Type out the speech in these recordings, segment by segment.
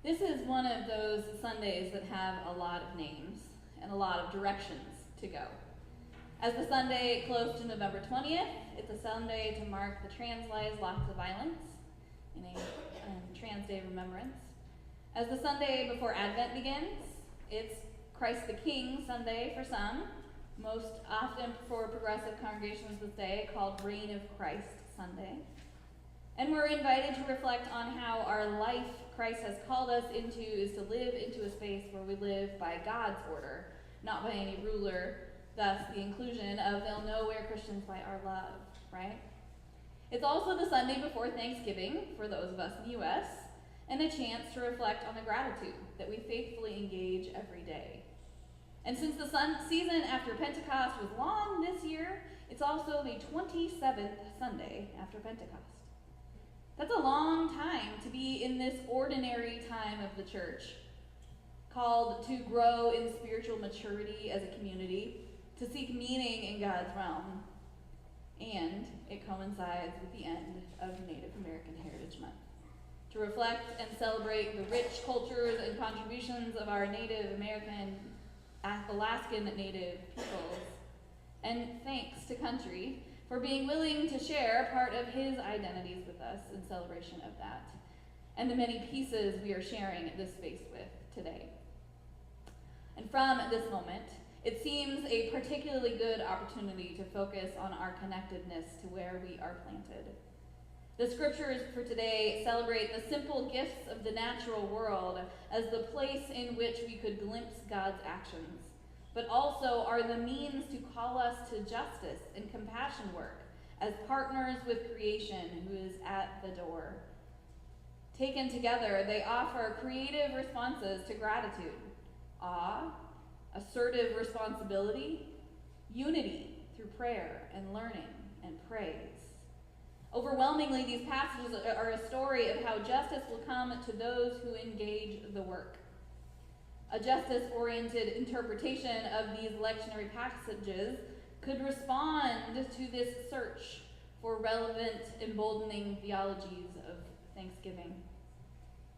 This is one of those Sundays that have a lot of names and a lot of directions to go. As the Sunday close to November 20th, it's a Sunday to mark the Trans Lives Lost to Violence in a Trans Day remembrance. As the Sunday before Advent begins, it's Christ the King Sunday for some, most often for progressive congregations this day called Reign of Christ Sunday. And we're invited to reflect on how our life Christ has called us into is to live into a space where we live by God's order, not by any ruler, thus the inclusion of they'll know we're Christians by our love, right? It's also the Sunday before Thanksgiving for those of us in the U.S., and a chance to reflect on the gratitude that we faithfully engage every day. And since the season after Pentecost was long this year, it's also the 27th Sunday after Pentecost. That's a long time to be in this ordinary time of the church, called to grow in spiritual maturity as a community, to seek meaning in God's realm. And it coincides with the end of Native American Heritage Month, to reflect and celebrate the rich cultures and contributions of our Native American, Alaskan Native peoples. And thanks to Country for being willing to share part of his identities with us in celebration of that, and the many pieces we are sharing this space with today. And from this moment, it seems a particularly good opportunity to focus on our connectedness to where we are planted. The scriptures for today celebrate the simple gifts of the natural world as the place in which we could glimpse God's actions, but also are the means to call us to justice and compassion work as partners with creation who is at the door. Taken together, they offer creative responses to gratitude, awe, assertive responsibility, unity through prayer and learning and praise. Overwhelmingly, these passages are a story of how justice will come to those who engage the work. A justice-oriented interpretation of these lectionary passages could respond to this search for relevant, emboldening theologies of thanksgiving,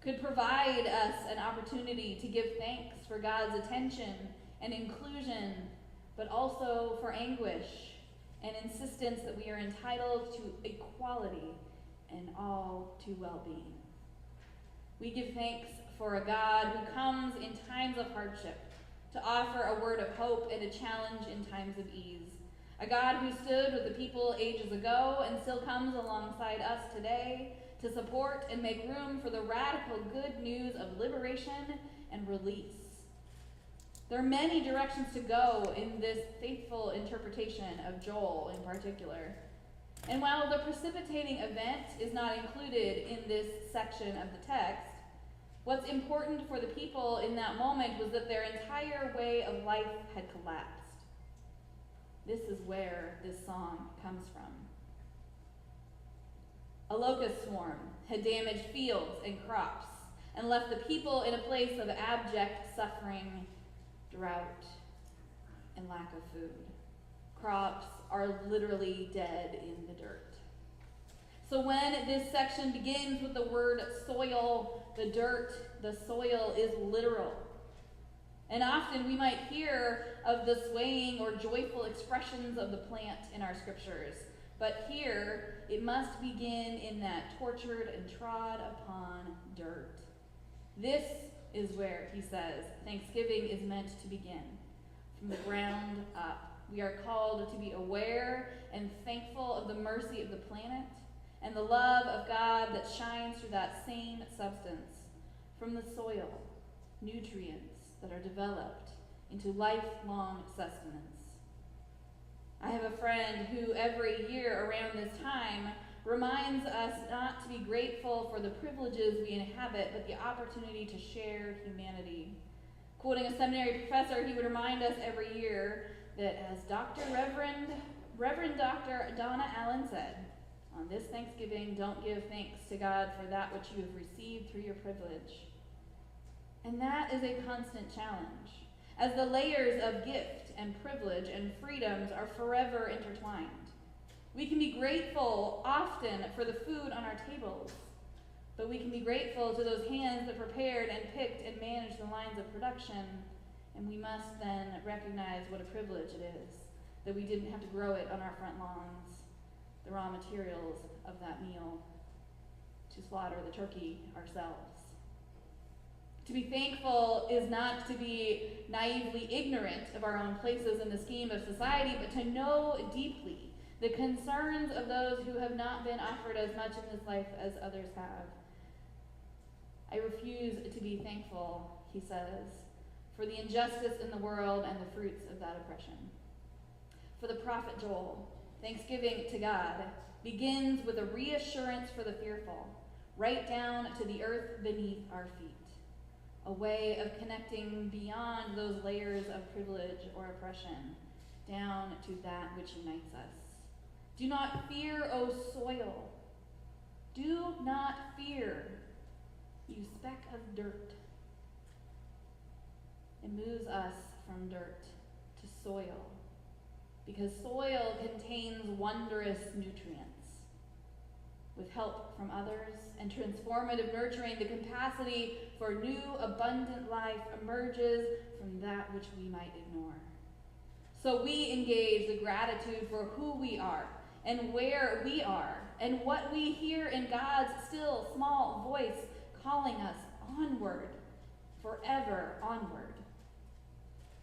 could provide us an opportunity to give thanks for God's attention and inclusion, but also for anguish and insistence that we are entitled to equality and all to well-being. We give thanks for a God who comes in times of hardship to offer a word of hope and a challenge in times of ease. A God who stood with the people ages ago and still comes alongside us today to support and make room for the radical good news of liberation and release. There are many directions to go in this faithful interpretation of Joel in particular. And while the precipitating event is not included in this section of the text, what's important for the people in that moment was that their entire way of life had collapsed. This is where this song comes from. A locust swarm had damaged fields and crops and left the people in a place of abject suffering, drought, and lack of food. Crops are literally dead in the dirt. So when this section begins with the word soil, the dirt, the soil is literal. And often we might hear of the swaying or joyful expressions of the plant in our scriptures. But here, it must begin in that tortured and trod upon dirt. This is where, he says, Thanksgiving is meant to begin, from the ground up. We are called to be aware and thankful of the mercy of the planet and the love of God that shines through that same substance, from the soil, nutrients that are developed into lifelong sustenance. I have a friend who every year around this time reminds us not to be grateful for the privileges we inhabit, but the opportunity to share humanity. Quoting a seminary professor, he would remind us every year that, as Reverend Dr. Donna Allen said, on this Thanksgiving, don't give thanks to God for that which you have received through your privilege. And that is a constant challenge, as the layers of gift and privilege and freedoms are forever intertwined. We can be grateful often for the food on our tables, but we can be grateful to those hands that prepared and picked and managed the lines of production, and we must then recognize what a privilege it is that we didn't have to grow it on our front lawns, the raw materials of that meal, to slaughter the turkey ourselves. To be thankful is not to be naively ignorant of our own places in the scheme of society, but to know deeply the concerns of those who have not been offered as much in this life as others have. I refuse to be thankful, he says, for the injustice in the world and the fruits of that oppression. For the prophet Joel, thanksgiving to God begins with a reassurance for the fearful, right down to the earth beneath our feet, a way of connecting beyond those layers of privilege or oppression, down to that which unites us. Do not fear, O soil. Do not fear, you speck of dirt. It moves us from dirt to soil, because soil contains wondrous nutrients. With help from others and transformative nurturing, the capacity for new, abundant life emerges from that which we might ignore. So we engage the gratitude for who we are and where we are and what we hear in God's still small voice calling us onward, forever onward.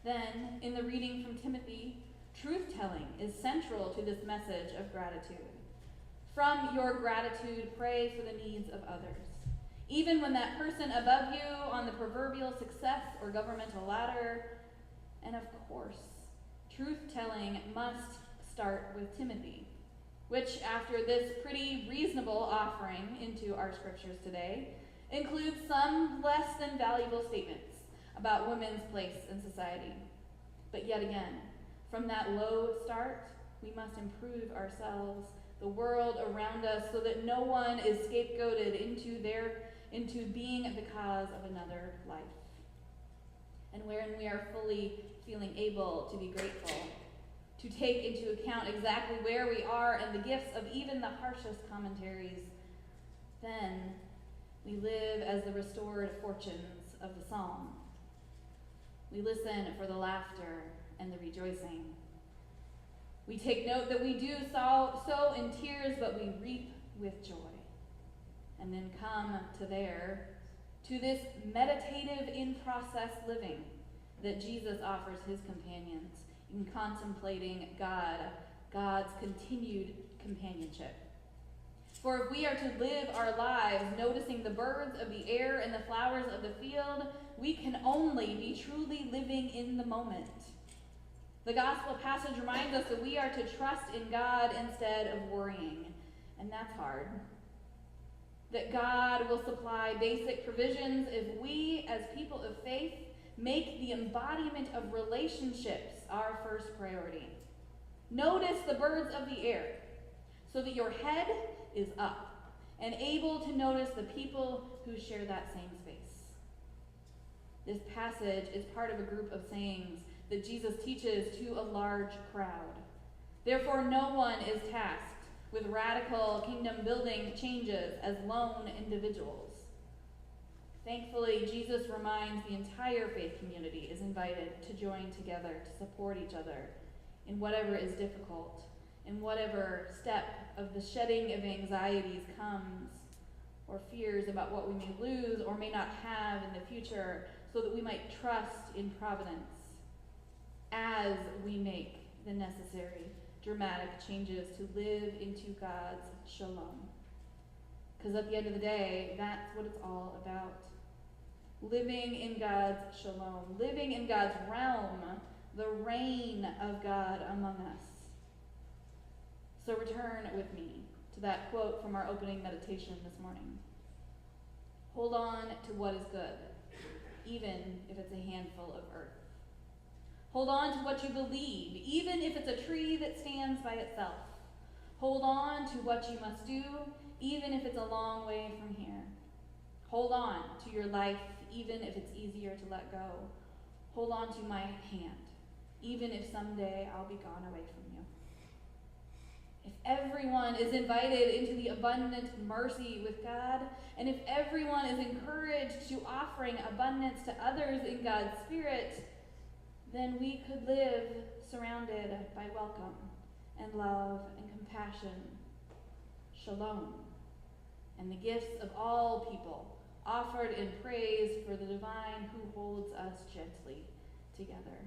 Then, in the reading from Timothy, truth-telling is central to this message of gratitude. From your gratitude, pray for the needs of others. Even when that person above you on the proverbial success or governmental ladder, and of course, truth-telling must start with Timothy, which, after this pretty reasonable offering into our scriptures today, includes some less than valuable statements about women's place in society. But yet again, from that low start, we must improve ourselves, the world around us, so that no one is scapegoated into being the cause of another life. And wherein we are fully feeling able to be grateful, to take into account exactly where we are and the gifts of even the harshest commentaries, then we live as the restored fortunes of the psalm. We listen for the laughter and the rejoicing. We take note that we do sow in tears, but we reap with joy. And then come to this meditative in-process living that Jesus offers his companions in contemplating God's continued companionship. For if we are to live our lives noticing the birds of the air and the flowers of the field, we can only be truly living in the moment. The gospel passage reminds us that we are to trust in God instead of worrying, and that's hard. That God will supply basic provisions if we, as people of faith, make the embodiment of relationships our first priority. Notice the birds of the air, so that your head is up and able to notice the people who share that same space. This passage is part of a group of sayings that Jesus teaches to a large crowd. Therefore, no one is tasked with radical kingdom-building changes as lone individuals. Thankfully, Jesus reminds the entire faith community is invited to join together to support each other in whatever is difficult, in whatever step of the shedding of anxieties comes, or fears about what we may lose or may not have in the future, so that we might trust in providence as we make the necessary dramatic changes to live into God's shalom. Because at the end of the day, that's what it's all about. Living in God's shalom, living in God's realm, the reign of God among us. So return with me to that quote from our opening meditation this morning. Hold on to what is good, even if it's a handful of earth. Hold on to what you believe, even if it's a tree that stands by itself. Hold on to what you must do, even if it's a long way from here. Hold on to your life, even if it's easier to let go. Hold on to my hand, even if someday I'll be gone away from you. If everyone is invited into the abundant mercy with God, and if everyone is encouraged to offering abundance to others in God's Spirit, then we could live surrounded by welcome and love and compassion, shalom, and the gifts of all people offered in praise for the divine who holds us gently together.